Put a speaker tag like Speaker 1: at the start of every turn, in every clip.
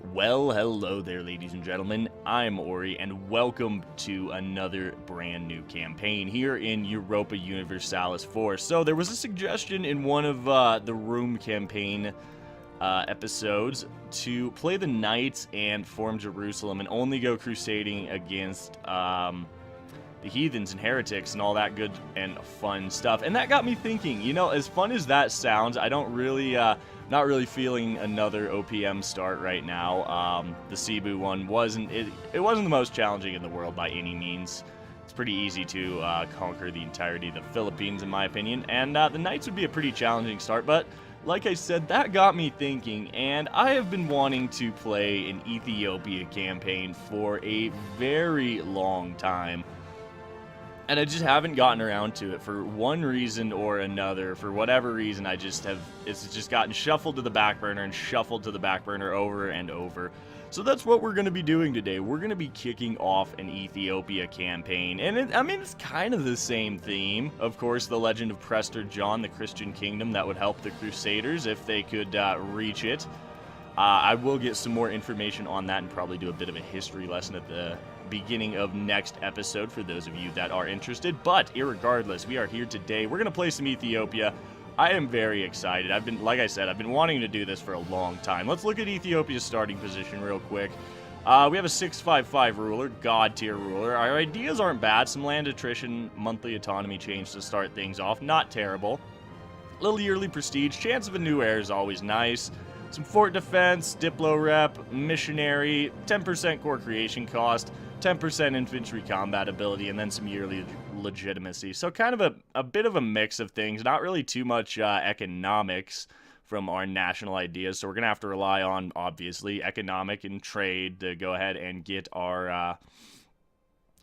Speaker 1: Well, hello there, ladies and gentlemen. I'm Ori, and welcome to another brand new campaign here in Europa Universalis IV. So, there was a suggestion in one of the Room campaign episodes to play the Knights and form Jerusalem and only go crusading against the heathens and heretics and all that good and fun stuff. And that got me thinking, you know, as fun as that sounds, I don't really, not really feeling another OPM start right now. The Cebu one wasn't the most challenging in the world by any means. It's pretty easy to conquer the entirety of the Philippines, in my opinion. And the Knights would be a pretty challenging start, but like I said, that got me thinking, and I have been wanting to play an Ethiopia campaign for a very long time. And I just haven't gotten around to it for one reason or another. For whatever reason, it's just gotten shuffled to the back burner and shuffled to the back burner over and over. So that's what we're going to be doing today. We're going to be kicking off an Ethiopia campaign. And it's kind of the same theme. Of course, the legend of Prester John, the Christian kingdom that would help the Crusaders if they could reach it. I will get some more information on that and probably do a bit of a history lesson at the beginning of next episode for those of you that are interested. But irregardless, we are here today. We're going to play some Ethiopia. I am very excited. Like I said, I've been wanting to do this for a long time. Let's look at Ethiopia's starting position real quick. We have a 655 ruler, god tier ruler. Our ideas aren't bad. Some land attrition, monthly autonomy change to start things off. Not terrible. Little yearly prestige. Chance of a new heir is always nice. Some fort defense, diplo rep, missionary, 10% core creation cost, 10% infantry combat ability, and then some yearly legitimacy. So kind of a bit of a mix of things. Not really too much economics from our national ideas. So we're going to have to rely on, obviously, economic and trade to go ahead and get our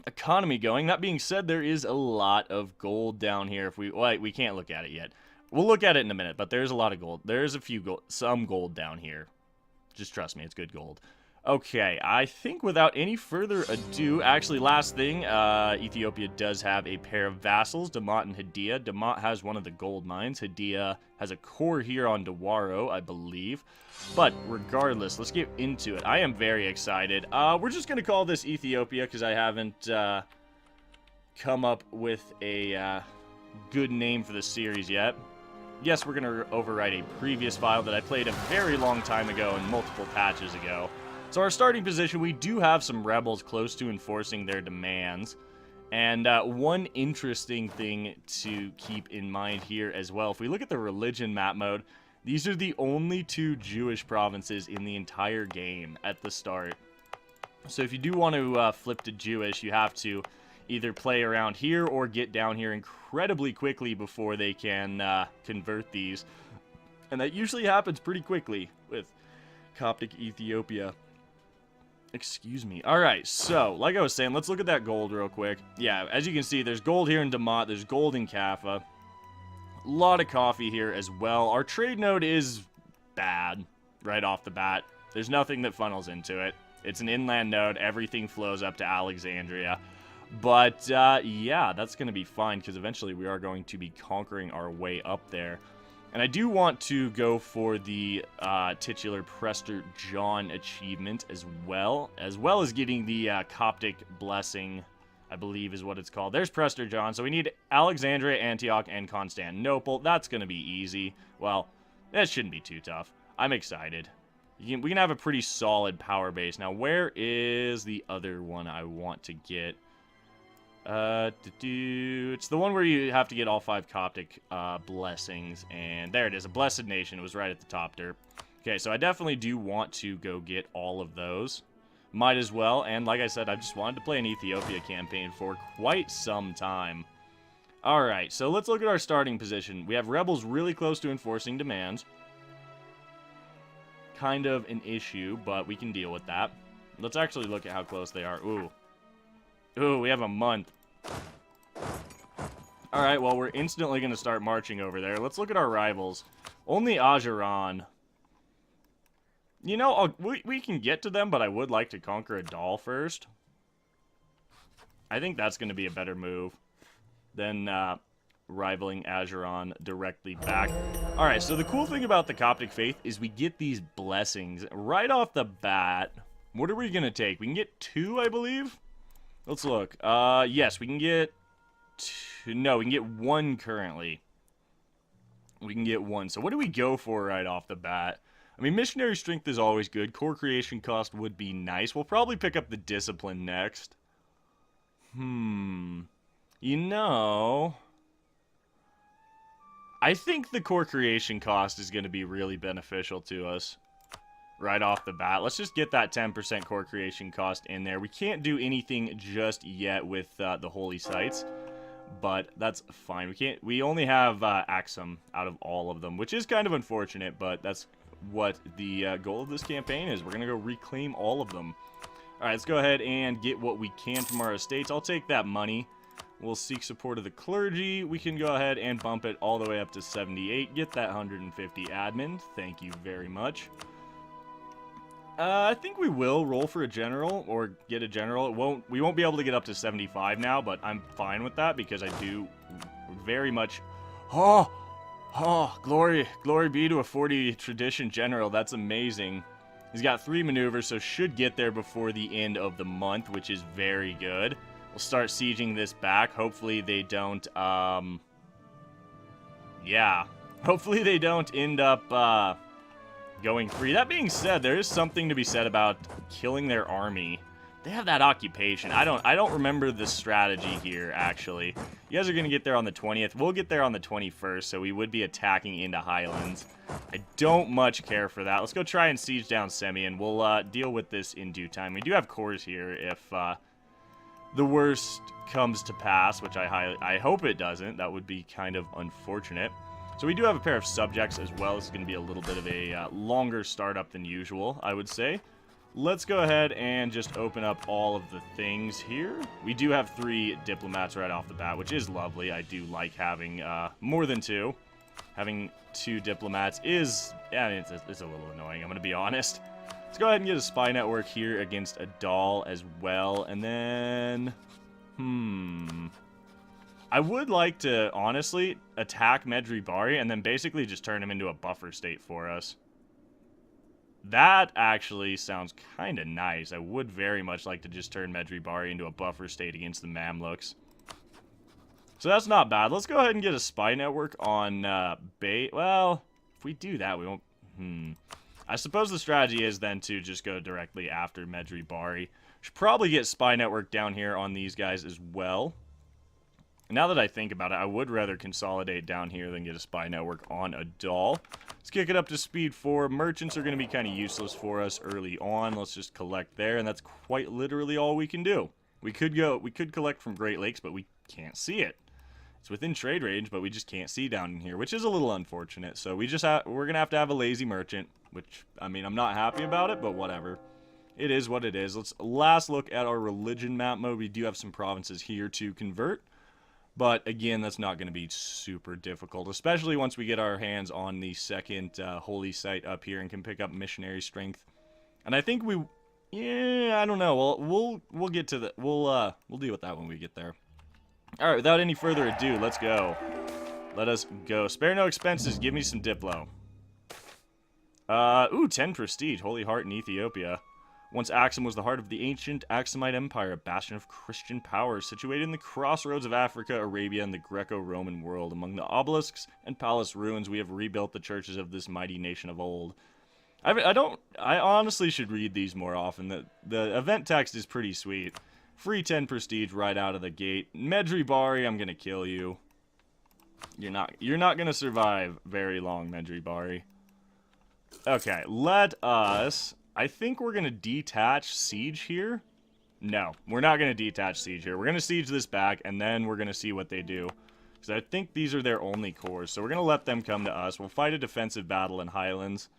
Speaker 1: economy going. That being said, there is a lot of gold down here. We can't look at it yet. We'll look at it in a minute, but there's a lot of gold. There's some gold down here. Just trust me, it's good gold. Okay, I think without any further ado, actually, last thing, Ethiopia does have a pair of vassals, Damat and Hadia. Damat has one of the gold mines. Hadia has a core here on Dawaro, I believe. But regardless, let's get into it. I am very excited. We're just going to call this Ethiopia because I haven't come up with a good name for the series yet. Yes, we're going to overwrite a previous file that I played a very long time ago and multiple patches ago. So our starting position, we do have some rebels close to enforcing their demands. And one interesting thing to keep in mind here as well, if we look at the religion map mode, these are the only two Jewish provinces in the entire game at the start. So if you do want to flip to Jewish, you have to either play around here or get down here incredibly quickly before they can convert these. And that usually happens pretty quickly with Coptic Ethiopia. Excuse me. Alright, so, like I was saying, let's look at that gold real quick. Yeah, as you can see, there's gold here in Damat, there's gold in Kaffa. A lot of coffee here as well. Our trade node is bad right off the bat. There's nothing that funnels into it. It's an inland node, everything flows up to Alexandria. But, yeah, that's going to be fine, because eventually we are going to be conquering our way up there. And I do want to go for the titular Prester John achievement as well as getting the Coptic Blessing, I believe is what it's called. There's Prester John, so we need Alexandria, Antioch, and Constantinople. That's going to be easy. Well, that shouldn't be too tough. I'm excited. We can have a pretty solid power base. Now, where is the other one I want to get? It's the one where you have to get all 5 Coptic blessings, and there it is, a blessed nation. It was right at the top there. Okay, so I definitely do want to go get all of those. Might as well, and like I said, I've just wanted to play an Ethiopia campaign for quite some time. Alright, so let's look at our starting position. We have rebels really close to enforcing demands. Kind of an issue, but we can deal with that. Let's actually look at how close they are. Ooh, we have a month. Alright, well, we're instantly going to start marching over there. Let's look at our rivals. Only Ajuran. You know, we can get to them, but I would like to conquer Adal first. I think that's going to be a better move than rivaling Ajuran directly back. Alright, so the cool thing about the Coptic faith is we get these blessings right off the bat. What are we going to take? We can get 2, I believe? Let's look. Yes, we can get 2. No, we can get 1 currently. We can get 1. So what do we go for right off the bat? I mean, missionary strength is always good. Core creation cost would be nice. We'll probably pick up the discipline next. You know, I think the core creation cost is going to be really beneficial to us right off the bat. Let's just get that 10% core creation cost in there. We can't do anything just yet with the holy sites, but that's fine. We only have Axum out of all of them, which is kind of unfortunate, but that's what the goal of this campaign is. We're going to go reclaim all of them. All right, let's go ahead and get what we can from our estates. I'll take that money. We'll seek support of the clergy. We can go ahead and bump it all the way up to 78. Get that 150 admin. Thank you very much. I think we will roll for a general or get a general. We won't be able to get up to 75 now, but I'm fine with that because I do very much... Oh, glory be to a 40 tradition general. That's amazing. He's got 3 maneuvers, so should get there before the end of the month, which is very good. We'll start sieging this back. Hopefully they don't, yeah. Hopefully they don't end up, going free. That being said, there is something to be said about killing their army. They have that occupation. I don't remember the strategy here, actually. You guys are going to get there on the 20th. We'll get there on the 21st, so we would be attacking into Highlands. I don't much care for that. Let's go try and siege down Semi, and we'll deal with this in due time. We do have cores here if the worst comes to pass, which I hope it doesn't. That would be kind of unfortunate. So we do have a pair of subjects as well. This is going to be a little bit of a longer startup than usual, I would say. Let's go ahead and just open up all of the things here. We do have 3 diplomats right off the bat, which is lovely. I do like having more than 2. Having 2 diplomats is, yeah, it's a little annoying, I'm going to be honest. Let's go ahead and get a spy network here against Adal as well. And then, I would like to, honestly, attack Medri Bari and then basically just turn him into a buffer state for us. That actually sounds kind of nice. I would very much like to just turn Medri Bari into a buffer state against the Mamluks. So that's not bad. Let's go ahead and get a spy network on well, if we do that, we won't... I suppose the strategy is then to just go directly after Medri Bari. Should probably get spy network down here on these guys as well. Now that I think about it, I would rather consolidate down here than get a spy network on Adal. Let's kick it up to speed 4. Merchants are going to be kind of useless for us early on. Let's just collect there, and that's quite literally all we can do. We could collect from Great Lakes, but we can't see it. It's within trade range, but we just can't see down in here, which is a little unfortunate. So we're going to have a lazy merchant, which, I mean, I'm not happy about it, but whatever. It is what it is. Let's last look at our religion map mode. We do have some provinces here to convert. But, again, that's not going to be super difficult, especially once we get our hands on the second holy site up here and can pick up missionary strength. And I think yeah, I don't know. We'll get to the... We'll deal with that when we get there. All right, without any further ado, let's go. Let us go. Spare no expenses. Give me some Diplo. Ooh, 10 prestige. Holy Heart in Ethiopia. Once Axum was the heart of the ancient Axumite Empire, a bastion of Christian power, situated in the crossroads of Africa, Arabia, and the Greco-Roman world. Among the obelisks and palace ruins, we have rebuilt the churches of this mighty nation of old. I honestly should read these more often. The event text is pretty sweet. Free 10 prestige right out of the gate. Medri Bari, I'm gonna kill you. You're not gonna survive very long, Medri Bari. Okay, let us... I think we're going to detach siege here. No, we're not going to detach siege here. We're going to siege this back, and then we're going to see what they do. Because I think these are their only cores. So we're going to let them come to us. We'll fight a defensive battle in Highlands.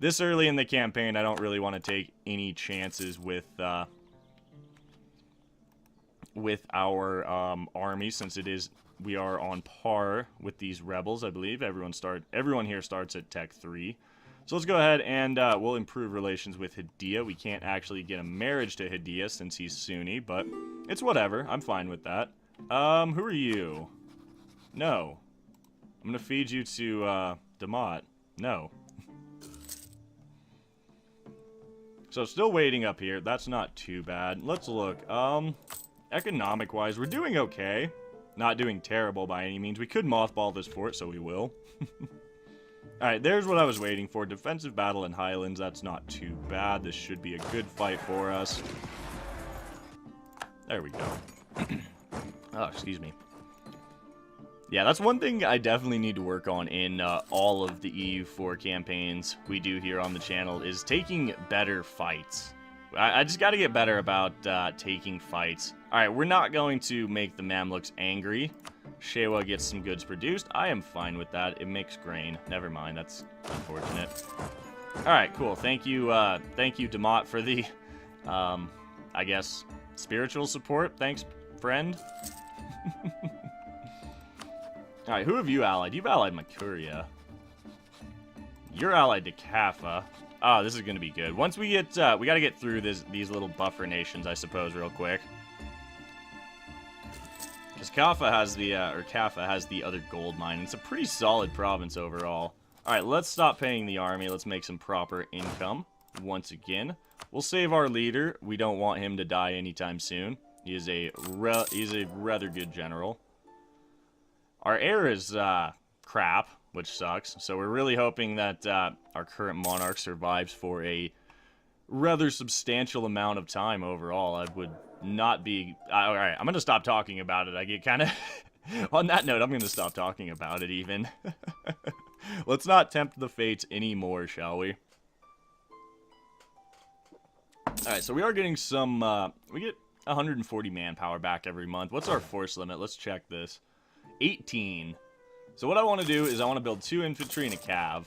Speaker 1: This early in the campaign, I don't really want to take any chances with our army, since we are on par with these rebels, I believe. Everyone here starts at Tech 3. So let's go ahead and we'll improve relations with Hidia. We can't actually get a marriage to Hidia since he's Sunni, but it's whatever. I'm fine with that. Who are you? No. I'm gonna feed you to, Demott. No. So, still waiting up here. That's not too bad. Let's look. Economic-wise, we're doing okay. Not doing terrible by any means. We could mothball this fort, so we will. Alright, there's what I was waiting for. Defensive battle in Highlands. That's not too bad. This should be a good fight for us. There we go. Oh, excuse me. Yeah, that's one thing I definitely need to work on in all of the EU4 campaigns we do here on the channel, is taking better fights. I just got to get better about taking fights. Alright, we're not going to make the Mamluks angry. Shewa gets some goods produced. I am fine with that. It makes grain. Never mind, that's unfortunate. Alright, cool. Thank you, Demott, for the, I guess, spiritual support. Thanks, friend. Alright, who have you allied? You've allied Makuria. You're allied to Kaffa. Oh, this is going to be good. Once we get, we got to get through these little buffer nations, I suppose, real quick. Because Kaffa has the other gold mine. It's a pretty solid province overall. Alright, let's stop paying the army. Let's make some proper income once again. We'll save our leader. We don't want him to die anytime soon. He's a rather good general. Our heir is crap, which sucks. So we're really hoping that our current monarch survives for a rather substantial amount of time overall. I would not be... Alright, I'm going to stop talking about it. I get kind of... On that note, I'm going to stop talking about it even. Let's not tempt the fates anymore, shall we? Alright, so we are getting some... we get 140 manpower back every month. What's our force limit? Let's check this. 18. So what I want to do is I want to build 2 infantry and a cav.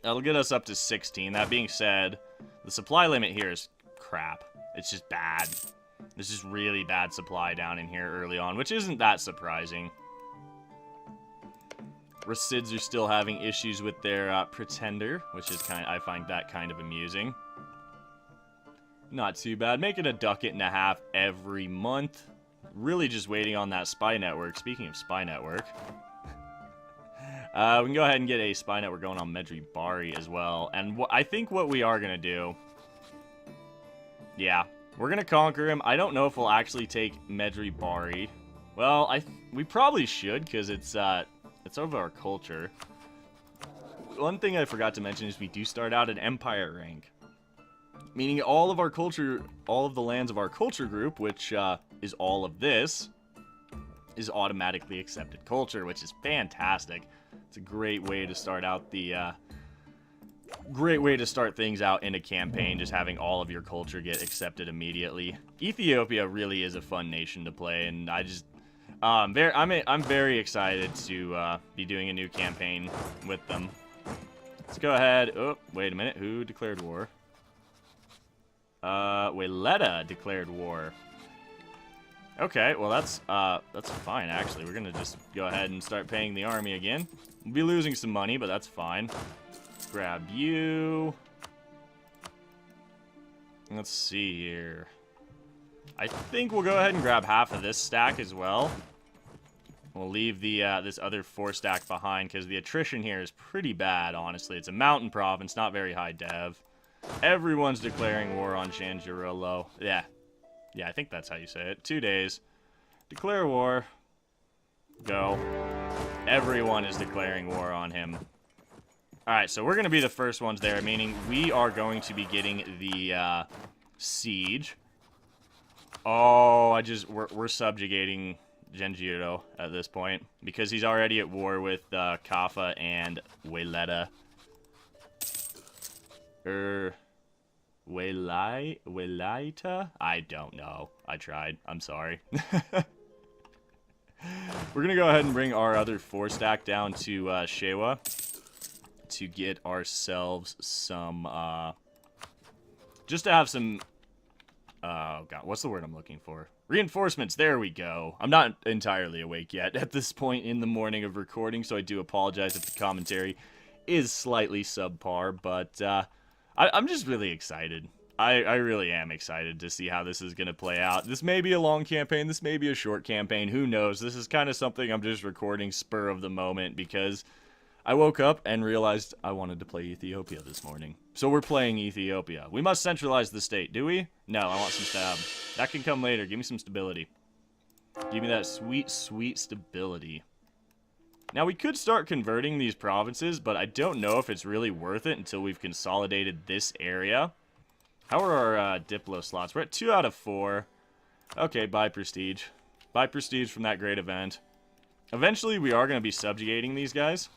Speaker 1: That'll get us up to 16. That being said, the supply limit here is crap. It's just bad. There's just really bad supply down in here early on, which isn't that surprising. Rasids are still having issues with their pretender, which is I find that kind of amusing. Not too bad. Making a ducat and a half every month. Really just waiting on that spy network. Speaking of spy network, we can go ahead and get a spy network going on Medri Bari as well. And I think what we are going to do... Yeah, we're going to conquer him. I don't know if we'll actually take Medri Bari. Well, we probably should, because it's over our culture. One thing I forgot to mention is we do start out at Empire rank. Meaning all of our culture, all of the lands of our culture group, which is all of this, is automatically accepted culture, which is fantastic. It's a great way to start out great way to start things out in a campaign, just having all of your culture get accepted immediately. Ethiopia really is a fun nation to play, and I just, I'm very excited to be doing a new campaign with them. Let's go ahead. Oh, wait a minute. Who declared war? Wayletta declared war. Okay, well that's fine actually. We're gonna just go ahead and start paying the army again. We'll be losing some money, but that's fine. Grab you. Let's see here. I think we'll go ahead and grab half of this stack as well. We'll leave the this other 4 stack behind because the attrition here is pretty bad, honestly. It's a mountain province, not very high dev. Everyone's declaring war on Shanjirolo. Yeah, I think that's how you say it. 2 days. Declare war. Go. Everyone is declaring war on him. Alright, so we're going to be the first ones there, meaning we are going to be getting the siege. Oh, we're subjugating Genjiro at this point, because he's already at war with Kaffa and Wayletta. Waylaita? I don't know. I tried. I'm sorry. We're gonna go ahead and bring our other 4 stack down to Shewa to get ourselves some, just to have some, oh god, what's the word I'm looking for? Reinforcements, there we go. I'm not entirely awake yet at this point in the morning of recording, so I do apologize if the commentary is slightly subpar, but I'm just really excited. I really am excited to see how this is going to play out. This may be a long campaign. This may be a short campaign. Who knows? This is kind of something I'm just recording spur of the moment because I woke up and realized I wanted to play Ethiopia this morning. So we're playing Ethiopia. We must centralize the state, do we? No, I want some stab. That can come later. Give me some stability. Give me that sweet, sweet stability. Now, we could start converting these provinces, but I don't know if it's really worth it until we've consolidated this area. How are our Diplo slots? We're at 2 out of 4. Okay, buy prestige. Buy prestige from that great event. Eventually, we are going to be subjugating these guys.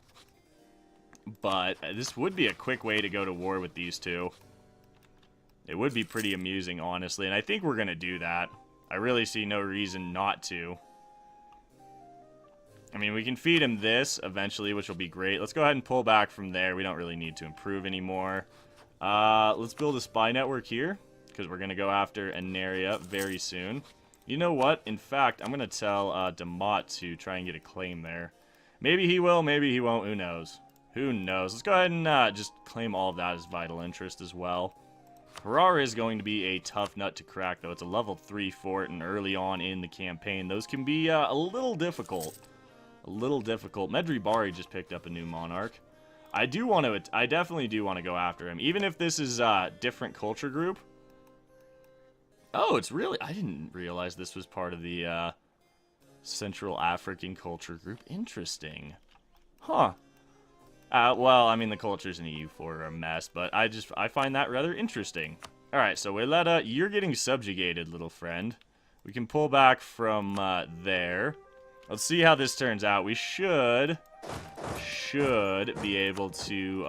Speaker 1: But this would be a quick way to go to war with these two. It would be pretty amusing, honestly, and I think we're going to do that. I really see no reason not to. I mean, we can feed him this eventually, which will be great. Let's go ahead and pull back from there. We don't really need to improve anymore. Let's build a spy network here, because we're going to go after Anaria very soon. You know what? In fact, I'm going to tell Demott to try and get a claim there. Maybe he will, maybe he won't. Who knows? Who knows? Let's go ahead and just claim all of that as vital interest as well. Harar is going to be a tough nut to crack, though. It's a level 3 fort, and early on in the campaign, those can be a little difficult. A little difficult. Medri Bari just picked up a new monarch. I definitely do want to go after him, even if this is a different culture group. Oh, it's really... I didn't realize this was part of the Central African culture group. Interesting. Huh. Well, I mean, the cultures in EU4 are a mess, but I find that rather interesting. Alright, so Weleta, you're getting subjugated, little friend. We can pull back from there. Let's see how this turns out. We should be able to,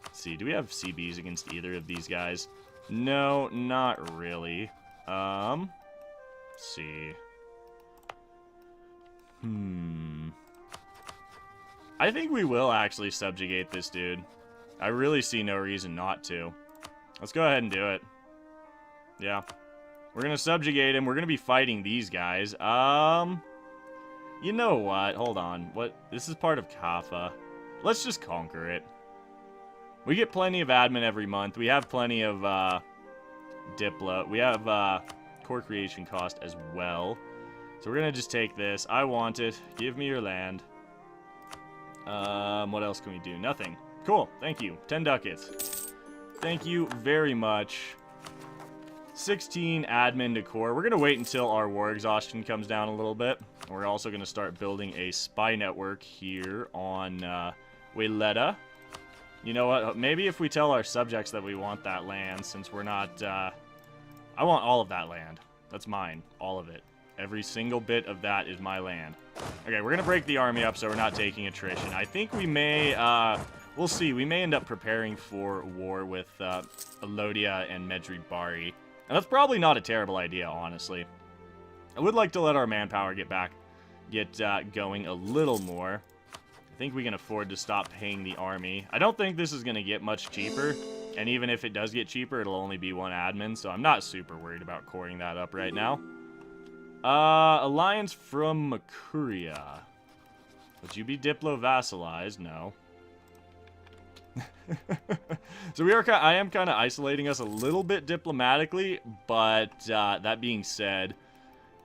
Speaker 1: let's see, do we have CBs against either of these guys? No, not really. Let's see. I think we will actually subjugate this dude. I really see no reason not to. Let's go ahead and do it. Yeah. We're gonna subjugate him. We're gonna be fighting these guys. You know what? Hold on. What? This is part of Kaffa. Let's just conquer it. We get plenty of admin every month. We have plenty of, Diplo. We have, core creation cost as well. So we're gonna just take this. I want it. Give me your land. What else can we do? Nothing. Cool. Thank you. 10 ducats. Thank you very much. 16 admin to core. We're going to wait until our war exhaustion comes down a little bit. We're also going to start building a spy network here on Weleta. You know what? Maybe if we tell our subjects that we want that land, since we're not... I want all of that land. That's mine. All of it. Every single bit of that is my land. Okay, we're going to break the army up so we're not taking attrition. I think we may... we'll see. We may end up preparing for war with Alodia and Medri Bari. And that's probably not a terrible idea, honestly. I would like to let our manpower get going a little more. I think we can afford to stop paying the army. I don't think this is going to get much cheaper. And even if it does get cheaper, it'll only be 1 admin. So I'm not super worried about coring that up right now. Alliance from Makuria. Would you be Diplo-vassalized? No. So I am kind of isolating us a little bit diplomatically, but that being said,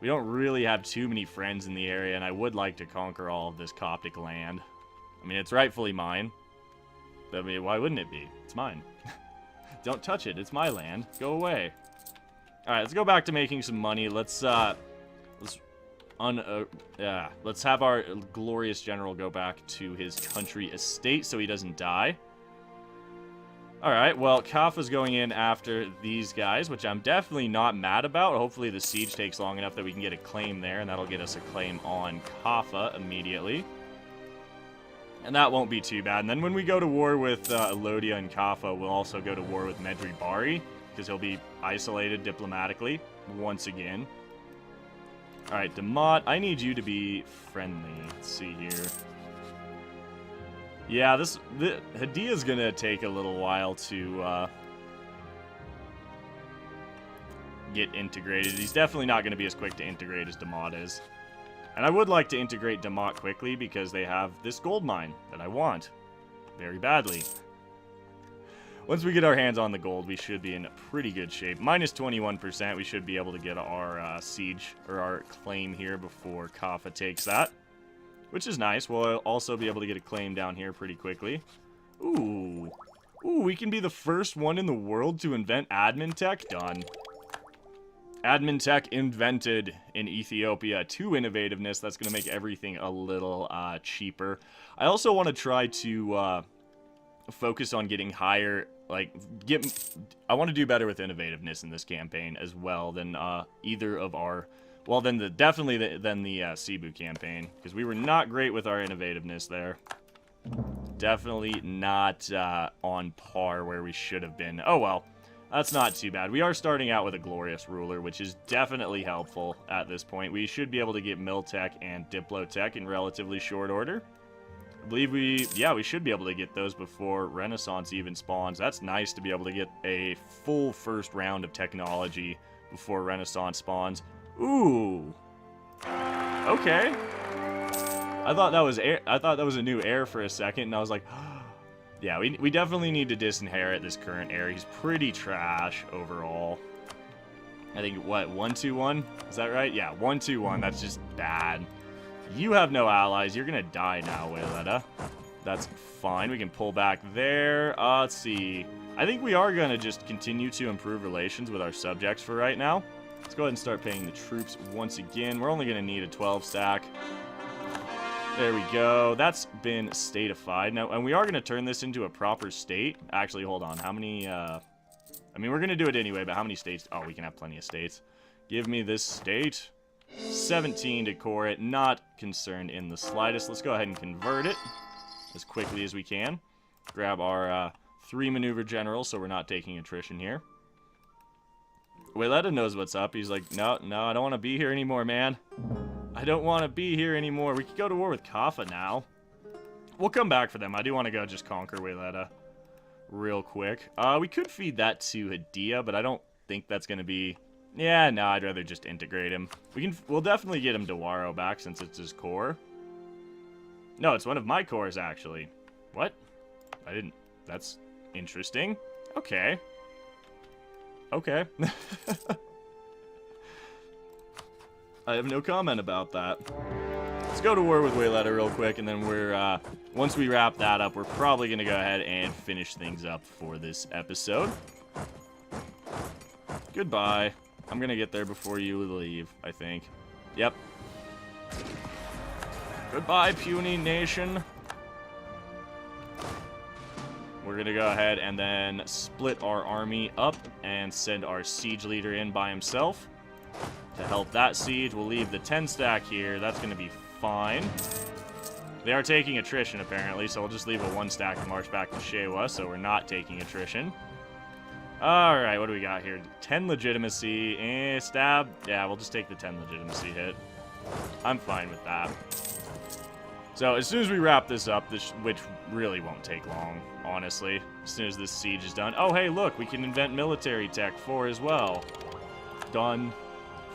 Speaker 1: we don't really have too many friends in the area, and I would like to conquer all of this Coptic land. I mean, it's rightfully mine. I mean, why wouldn't it be? It's mine. Don't touch it. It's my land. Go away. All right, let's go back to making some money. Let's have our glorious general go back to his country estate so he doesn't die. Alright, well, Kaffa's going in after these guys, which I'm definitely not mad about. Hopefully the siege takes long enough that we can get a claim there, and that'll get us a claim on Kaffa immediately. And that won't be too bad. And then when we go to war with Alodia and Kaffa, we'll also go to war with Medri Bari, because he'll be isolated diplomatically once again. Alright, Demott, I need you to be friendly. Let's see here. Yeah, Hadia's gonna take a little while to get integrated. He's definitely not gonna be as quick to integrate as Demott is. And I would like to integrate Demott quickly because they have this gold mine that I want very badly. Once we get our hands on the gold, we should be in pretty good shape. Minus 21%, we should be able to get our siege, or our claim here before Kaffa takes that. Which is nice. We'll also be able to get a claim down here pretty quickly. Ooh. Ooh, we can be the first one in the world to invent admin tech. Done. Admin tech invented in Ethiopia. 2 innovativeness. That's going to make everything a little cheaper. I also want to try to focus on getting higher, like, I want to do better with innovativeness in this campaign as well than either of our, well, definitely than the Cebu campaign, because we were not great with our innovativeness there. Definitely not on par where we should have been. Oh well, that's not too bad. We are starting out with a glorious ruler, which is definitely helpful at this point. We should be able to get Miltech and Diplotech in relatively short order. I believe we should be able to get those before Renaissance even spawns. That's nice to be able to get a full first round of technology before Renaissance spawns. Ooh. Okay. I thought that was air. I thought that was a new heir for a second, and I was like, yeah, we definitely need to disinherit this current heir. He's pretty trash overall. I think, what, 1-2-1? Is that right? Yeah, 1-2-1. That's just bad. You have no allies. You're going to die now, Wayletta. That's fine. We can pull back there. Let's see. I think we are going to just continue to improve relations with our subjects for right now. Let's go ahead and start paying the troops once again. We're only going to need a 12 stack. There we go. That's been statified. Now, and we are going to turn this into a proper state. Actually, hold on. How many, I mean, we're going to do it anyway, but how many states? Oh, we can have plenty of states. Give me this state. 17 to core it. Not concerned in the slightest. Let's go ahead and convert it as quickly as we can. Grab our 3 maneuver generals so we're not taking attrition here. Wayletta knows what's up. He's like, no, I don't want to be here anymore, man. I don't want to be here anymore. We could go to war with Kaffa now. We'll come back for them. I do want to go just conquer Wayletta real quick. We could feed that to Hadia, but I don't think that's going to be... Yeah, no, I'd rather just integrate him. We'll definitely get him Dewaro back since it's his core. No, it's one of my cores, actually. What? I didn't... That's interesting. Okay. Okay. I have no comment about that. Let's go to war with Wayletta real quick, and then we're, once we wrap that up, we're probably going to go ahead and finish things up for this episode. Goodbye. I'm going to get there before you leave, I think. Yep. Goodbye, puny nation. We're going to go ahead and then split our army up and send our siege leader in by himself to help that siege. We'll leave the 10 stack here. That's going to be fine. They are taking attrition, apparently, so we'll just leave a 1 stack and march back to Shewa, so we're not taking attrition. Alright, what do we got here? 10 legitimacy. Stab. Yeah, we'll just take the 10 legitimacy hit. I'm fine with that. So, as soon as we wrap this up, which really won't take long, honestly, as soon as this siege is done. Oh, hey, look, we can invent military tech 4 as well. Done.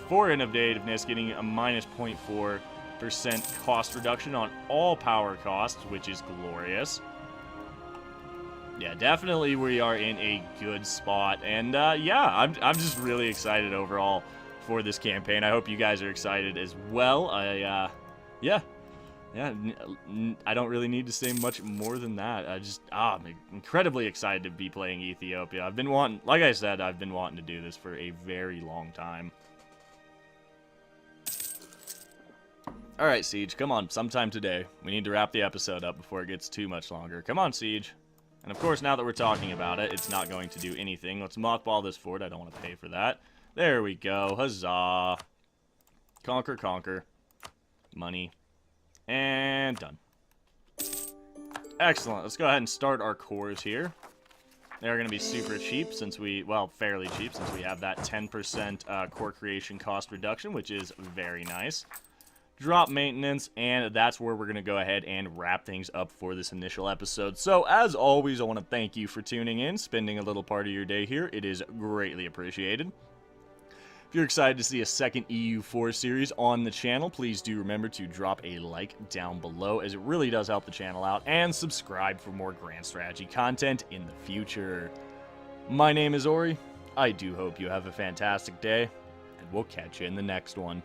Speaker 1: 4 innovativeness, getting a minus 0.4% cost reduction on all power costs, which is glorious. Yeah, definitely we are in a good spot. And, yeah, I'm just really excited overall for this campaign. I hope you guys are excited as well. Yeah, I don't really need to say much more than that. I'm incredibly excited to be playing Ethiopia. I've been wanting, like I said, I've been wanting to do this for a very long time. Alright, Siege, come on, sometime today. We need to wrap the episode up before it gets too much longer. Come on, Siege. And of course, now that we're talking about it, it's not going to do anything. Let's mothball this fort. I don't want to pay for that. There we go. Huzzah. Conquer, conquer. Money. And done. Excellent. Let's go ahead and start our cores here. They're going to be super cheap since well, fairly cheap since we have that 10% core creation cost reduction, which is very nice. Drop maintenance, and that's where we're going to go ahead and wrap things up for this initial episode. So, as always, I want to thank you for tuning in, spending a little part of your day here. It is greatly appreciated. If you're excited to see a second EU4 series on the channel, please do remember to drop a like down below, as it really does help the channel out, and subscribe for more Grand Strategy content in the future. My name is Ori. I do hope you have a fantastic day, and we'll catch you in the next one.